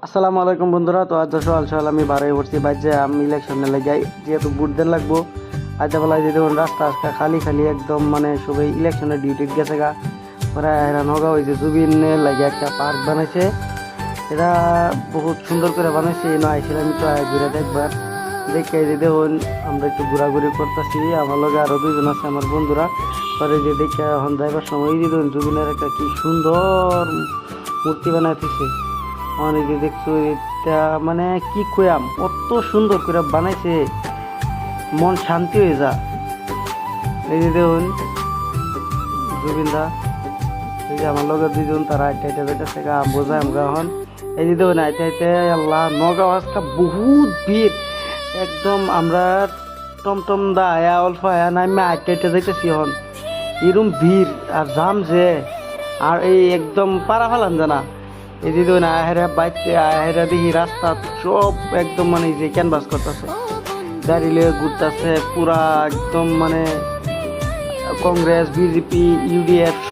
আসসালামু আলাইকুম বন্ধুরা। তো আজ সকাল সকাল আমি বাড়াই পড়ছি বাইরে আমি ইলেকশনে লেগে যেহেতু ভোট দেন লাগবো। আজ বেলায় যে দেখুন রাস্তা আজকে খালি খালি একদম মানে সবাই ইলেকশনের ডিউটি গেছে গা। ওরা হেরান হগা হয়েছে জুবিন লাগে একটা পার্ক বানাইছে। এটা বহুত সুন্দর করে বানাইছে। এই নয় আইছিলাম একটু ঘুরে দেখবার দেখে যে দেখুন আমরা একটু ঘোরাঘুরি করতেছি। আমার লগে আরো দুজন আছে আমার বন্ধুরা। পরে যে দেখে এখন যাইবার সময় দিয়ে দেখুন জুবিনের একটা কি সুন্দর মূর্তি বানাইতেছে। অনেক যে দেখছো এটা মানে কি কয়াম কত সুন্দর করে বানাইছে, মন শান্তি হয়ে যা। এই যে দেখুন জুবিনদা, এই যে আমার লগে দুজন তারা আইটা আইটা যাইতেছে গা বোঝায় আমরা এখন। এই যে দেখুন আইতে আইতে আল্লাহ নগাঁও আজকে বহুত ভিড় একদম। আমরা টমটম দা আয়া অল্প আয়া নামে আইটা আইটা যাইতেছি এখন। এরম ভিড় আর জাম যে আর এই একদম পাড়া ফেলান জানা। এই যে দেখুন আহেরা বাইতে আহেরা দেখি রাস্তা সব একদম মানে যে ক্যানভাস করতেছে, গাড়ি লিয়ে ঘুরতেছে পুরা একদম মানে কংগ্রেস বিজেপি ইউডিএফ